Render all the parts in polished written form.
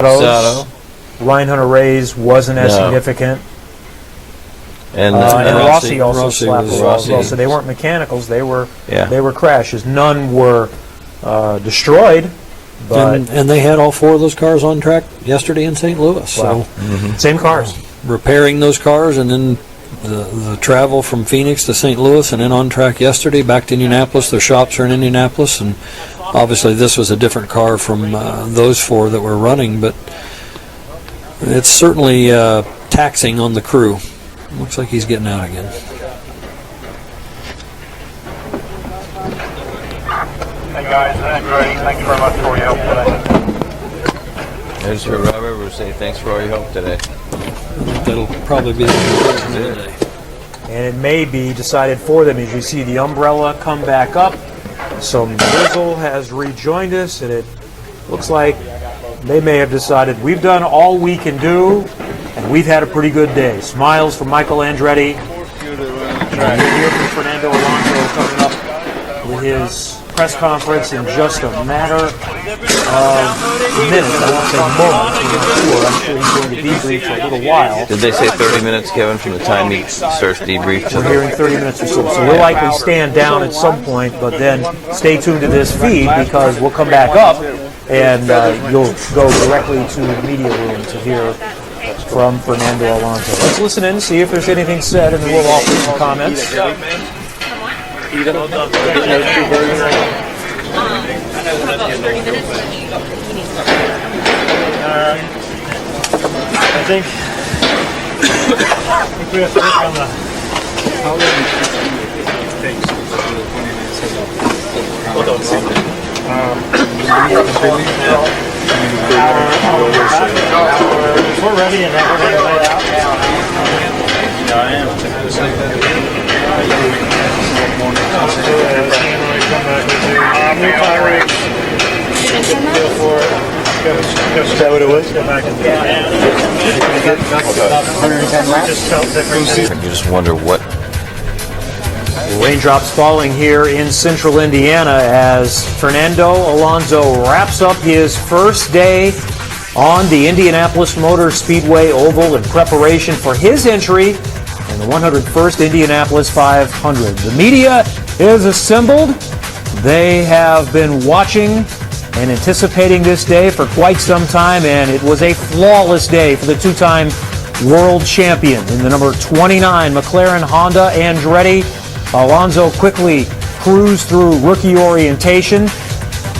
Ryan Hunter-Reay's wasn't as significant. And Rossi also slapped the wall as well. So they weren't mechanicals; they were crashes. None were destroyed. But and they had all four of those cars on track yesterday in St. Louis. Wow. So same cars. Repairing those cars, and then the travel from Phoenix to St. Louis, and then on track yesterday back to Indianapolis. Their shops are in Indianapolis, and obviously this was a different car from those four that were running, but it's certainly taxing on the crew. Looks like he's getting out again. Hey guys, that's great. Thank you very much for your help today. There's your Robert. We'll say thanks for all your help today. That'll probably be the conclusion of the day. And it may be decided for them as you see the umbrella come back up. So Drizzle has rejoined us, and it looks like they may have decided we've done all we can do, and we've had a pretty good day. Smiles from Michael Andretti. And you'll hear from Fernando Alonso coming up with his press conference in just a matter of minutes. I won't say moments. I'm sure he's going to debrief for a little while. Did they say 30 minutes, Kevin, from the time he starts debrief? We're hearing 30 minutes or so. So we'll likely stand down at some point, but then stay tuned to this feed because we'll come back up and you'll go directly to the media room to hear from Fernando Alonso. Let's listen in and see if there's anything said, and then we'll offer some comments. I think we have to look on the how long it takes. We're ready and we're going to lay out. Yeah, I am. Is that what it was? You just wonder what. Raindrops falling here in central Indiana as Fernando Alonso wraps up his first day on the Indianapolis Motor Speedway Oval in preparation for his entry in the 101st Indianapolis 500. The media is assembled. They have been watching and anticipating this day for quite some time, and it was a flawless day for the two-time world champion in the number 29 McLaren Honda Andretti. Alonso quickly cruised through rookie orientation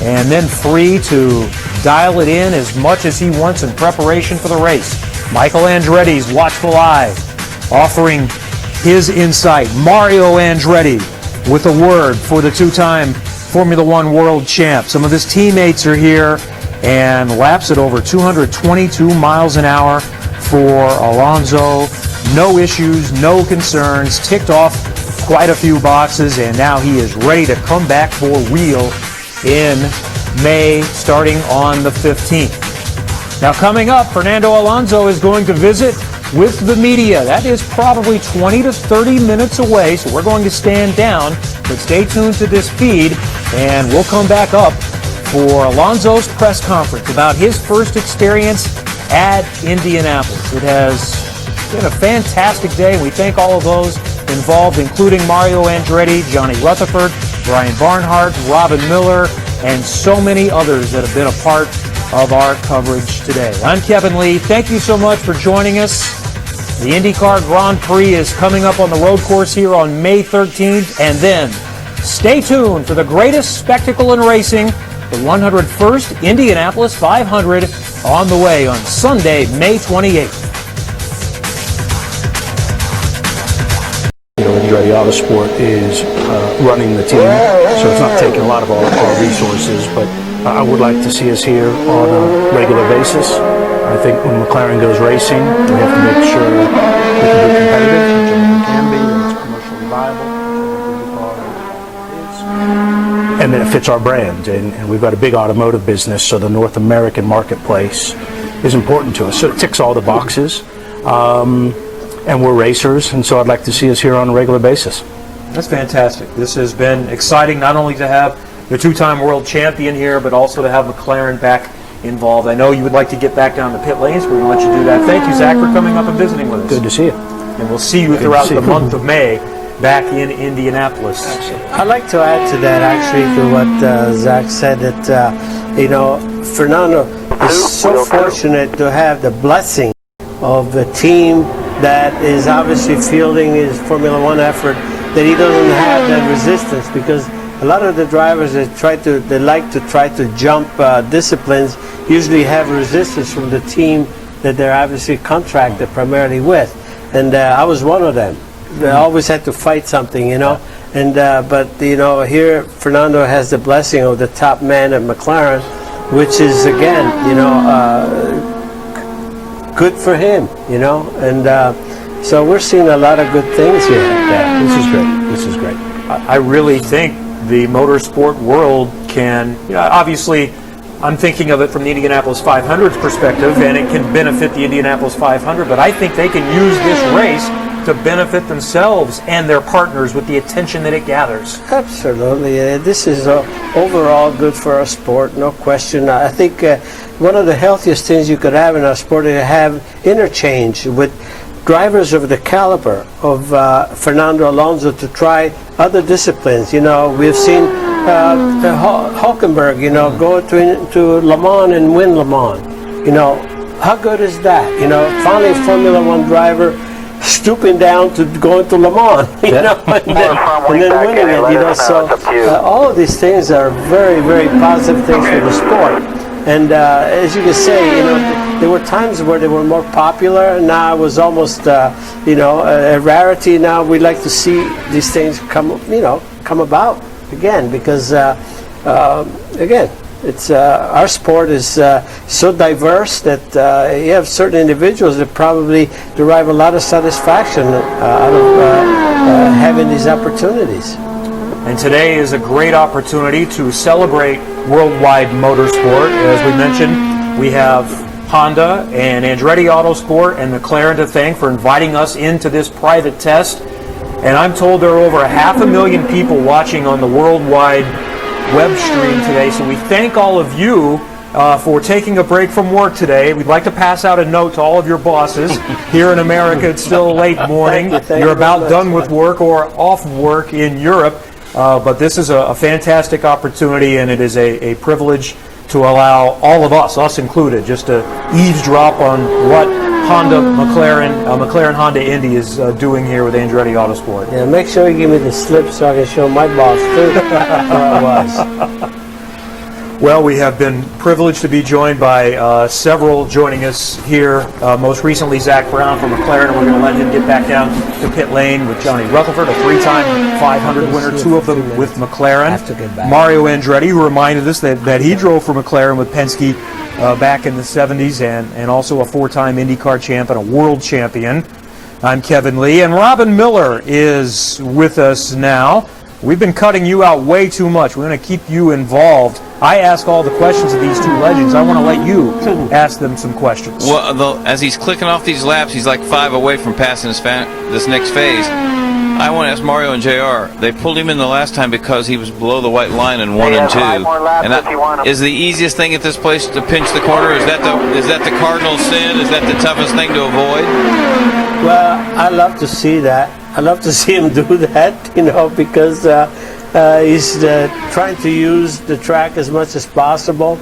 and then free to dial it in as much as he wants in preparation for the race. Michael Andretti's watchful eye offering his insight. Mario Andretti with a word for the two-time Formula One world champ. Some of his teammates are here and laps at over 222 miles an hour for Alonso. No issues, no concerns, ticked off quite a few boxes, and now he is ready to come back for real in May, starting on the 15th. Now coming up, Fernando Alonso is going to visit with the media. That is probably 20 to 30 minutes away, so we're going to stand down, but stay tuned to this feed, and we'll come back up for Alonso's press conference about his first experience at Indianapolis. It has been a fantastic day. We thank all of those involved, including Mario Andretti, Johnny Rutherford, Brian Barnhart, Robin Miller, and so many others that have been a part of our coverage today. I'm Kevin Lee. Thank you so much for joining us. The IndyCar Grand Prix is coming up on the road course here on May 13th, and then stay tuned for the greatest spectacle in racing, the 101st Indianapolis 500, on the way on Sunday, May 28th. Andretti Autosport is running the team, so it's not taking a lot of our resources, but I would like to see us here on a regular basis. I think when McLaren goes racing, we have to make sure we can be competitive, which I think we can be, and it's commercially viable, and that it fits our brand. And we've got a big automotive business, so the North American marketplace is important to us. So it ticks all the boxes. And we're racers, and so I'd like to see us here on a regular basis. That's fantastic. This has been exciting, not only to have the two-time world champion here, but also to have McLaren back involved. I know you would like to get back down to pit lanes. We're going to let you do that. Thank you, Zach, for coming up and visiting with us. Good to see you. And we'll see you throughout the month of May back in Indianapolis. I'd like to add to that, actually, to what Zach said, that, Fernando is so fortunate to have the blessing of a team that is obviously fielding his Formula One effort, that he doesn't have that resistance, because a lot of the drivers that they like to try to jump disciplines usually have resistance from the team that they're obviously contracted primarily with, and I was one of them. They always had to fight something, and but here Fernando has the blessing of the top man at McLaren, which is again good for him, and so we're seeing a lot of good things here. Yeah, this is great. This is great. I really think the motorsport world can, obviously I'm thinking of it from the Indianapolis 500's perspective, and it can benefit the Indianapolis 500, but I think they can use this race to benefit themselves and their partners with the attention that it gathers. Absolutely. This is overall good for our sport, no question. I think one of the healthiest things you could have in our sport is to have interchange with drivers of the caliber of Fernando Alonso to try other disciplines. We've seen Hulkenberg, go to Le Mans and win Le Mans. How good is that? Finally a Formula One driver stooping down to go into Le Mans, and then winning it. So all of these things are very, very positive things for the sport. And as you can say, there were times where they were more popular, and now it was almost, a rarity. Now we like to see these things come about again, because again, it's our sport is so diverse that you have certain individuals that probably derive a lot of satisfaction out of having these opportunities. And today is a great opportunity to celebrate worldwide motorsport. As we mentioned, we have Honda and Andretti Autosport and McLaren to thank for inviting us into this private test. And I'm told there are over 500,000 people watching on the worldwide web stream today. So we thank all of you for taking a break from work today. We'd like to pass out a note to all of your bosses. Here in America, it's still late morning. You're about done with work or off work in Europe. But this is a fantastic opportunity, and it is a privilege to allow all of us included, just to eavesdrop on what McLaren Honda Indy is doing here with Andretti Autosport. Yeah, make sure you give me the slip so I can show my boss too where I was. Well, we have been privileged to be joined by several joining us here. Most recently, Zach Brown from McLaren. We're going to let him get back down to pit lane with Johnny Rutherford, a three-time 500 winner, two of them with McLaren. Mario Andretti, who reminded us that he drove for McLaren with Penske back in the 70s, and also a four-time IndyCar champ and a world champion. I'm Kevin Lee, and Robin Miller is with us now. We've been cutting you out way too much. We're going to keep you involved. I ask all the questions of these two legends. I want to let you ask them some questions. Well, as he's clicking off these laps, he's like 5 away from passing this next phase. I want to ask Mario and JR. They pulled him in the last time because he was below the white line in 1 and 2. And is the easiest thing at this place to pinch the corner? Is that the cardinal sin? Is that the toughest thing to avoid? Well, I love to see that. I love to see him do that, because he's trying to use the track as much as possible.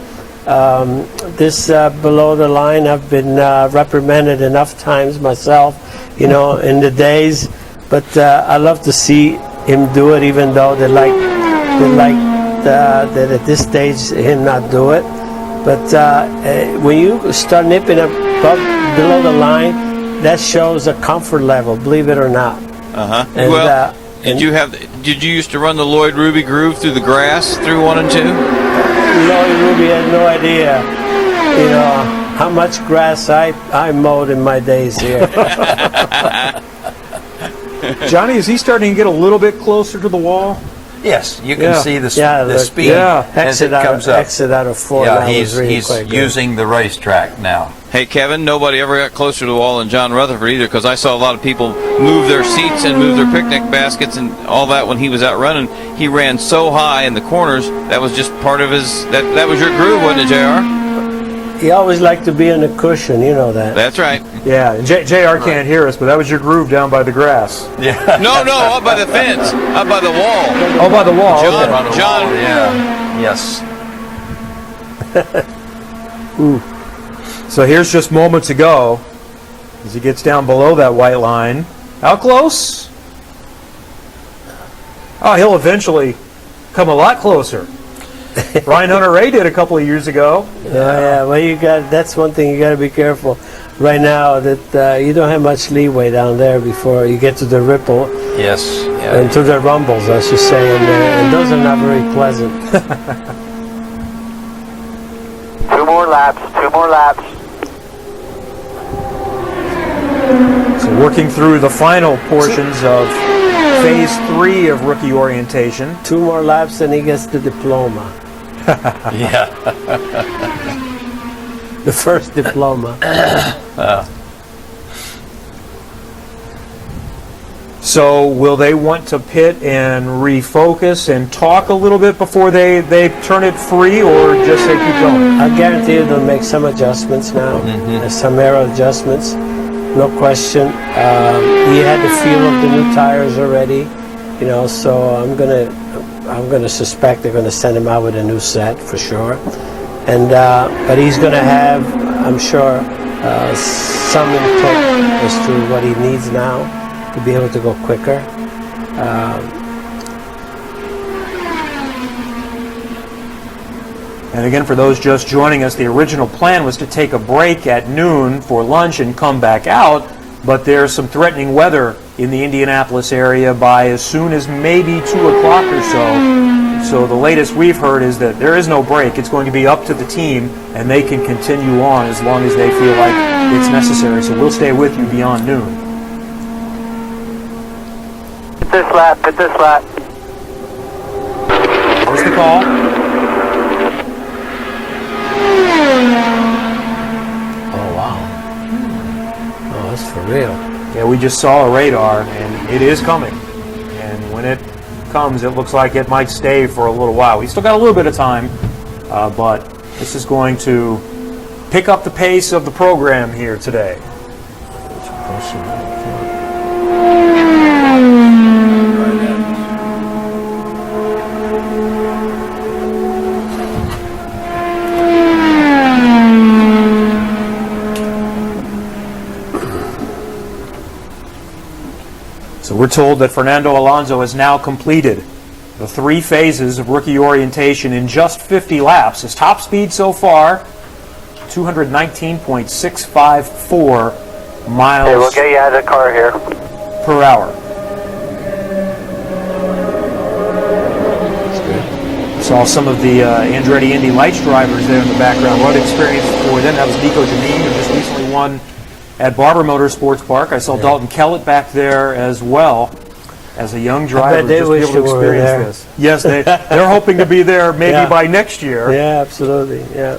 This below the line, I've been reprimanded enough times myself, in the days. But I love to see him do it, even though they like that at this stage him not do it. But when you start nipping up below the line, that shows a comfort level, believe it or not. Well, did you used to run the Lloyd Ruby groove through the grass through 1 and 2? Lloyd Ruby had no idea, how much grass I mowed in my days here. Johnny, is he starting to get a little bit closer to the wall? Yes, you can see the speed as it comes up. Exit out of 4. Yeah, he's using the racetrack now. Hey, Kevin, nobody ever got closer to the wall than John Rutherford either, because I saw a lot of people move their seats and move their picnic baskets and all that when he was out running. He ran so high in the corners, that was just part of his, that was your groove, wasn't it, JR? He always liked to be on the cushion, you know that. That's right. Yeah, and JR can't hear us, but that was your groove down by the grass. Yeah. No, up by the fence, up by the wall. Oh, by the wall. John. Yeah. Yes. So here's just moments ago as he gets down below that white line. How close? Oh, he'll eventually come a lot closer. Brian Hunter-Ray did a couple of years ago. Yeah. Well, that's one thing you got to be careful right now, that you don't have much leeway down there before you get to the ripple. Yes. Yeah. And to the rumbles, I should say, and those are not very pleasant. 2 more laps. So working through the final portions of Phase 3 of rookie orientation. 2 more laps and he gets the diploma. Yeah. The first diploma. So will they want to pit and refocus and talk a little bit before they turn it free, or just say keep going? I guarantee you they'll make some adjustments now. There's some aero adjustments, no question. He had the feel of the new tires already, so I'm gonna suspect they're gonna send him out with a new set for sure. And but he's gonna have, I'm sure, some input as to what he needs now to be able to go quicker. And again, for those just joining us, the original plan was to take a break at noon for lunch and come back out, but there's some threatening weather in the Indianapolis area by as soon as maybe 2 o'clock or so. So the latest we've heard is that there is no break. It's going to be up to the team, and they can continue on as long as they feel like it's necessary. So we'll stay with you beyond noon. Hit this lap. What's the call? Oh, wow. Oh, that's for real. Yeah, we just saw a radar, and it is coming. And when it comes, it looks like it might stay for a little while. We still got a little bit of time, but this is going to pick up the pace of the program here today. So we're told that Fernando Alonso has now completed the 3 phases of rookie orientation in just 50 laps. His top speed so far, 219.654 miles Okay, we'll get you out of the car here. per hour. Saw some of the Andretti Indy Lights drivers there in the background. What experience for them. That was Nico Janine, who just recently won at Barber Motorsports Park. I saw Dalton Kellett back there as well as a young driver. they just wish be able to they were experience this. Yes, they're hoping to be there maybe by next year. Yeah, absolutely. Yeah.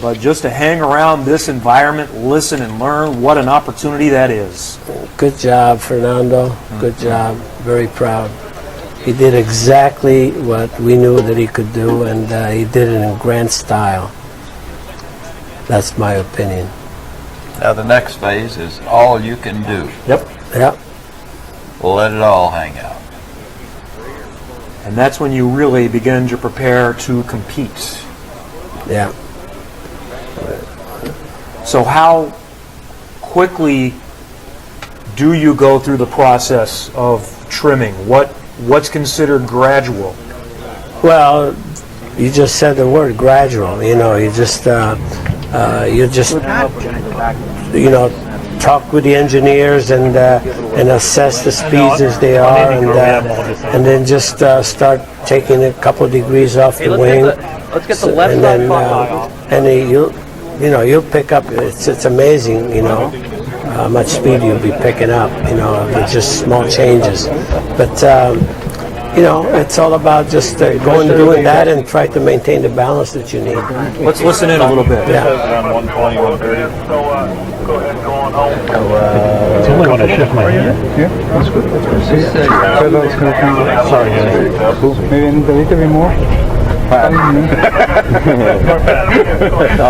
But just to hang around this environment, listen and learn, what an opportunity that is. Good job, Fernando. Good job. Very proud. He did exactly what we knew that he could do, and he did it in grand style. That's my opinion. Now the next phase is all you can do. Yep. Yep. Let it all hang out. And that's when you really begin to prepare to compete. Yeah. So how quickly do you go through the process of trimming? What's considered gradual? Well, you just said the word gradual. You just talk with the engineers and assess the speeds as they are, and then just start taking a couple of degrees off the wing. Let's get the left side off. And you'll pick up. It's amazing, how much speed you'll be picking up, with just small changes. But it's all about just going and doing that and try to maintain the balance that you need. Let's listen in a little bit. Yeah. Around 120, 130. So go ahead, go on home. It's only when I shift my hand. Yeah, that's good. Sorry, maybe a little bit more.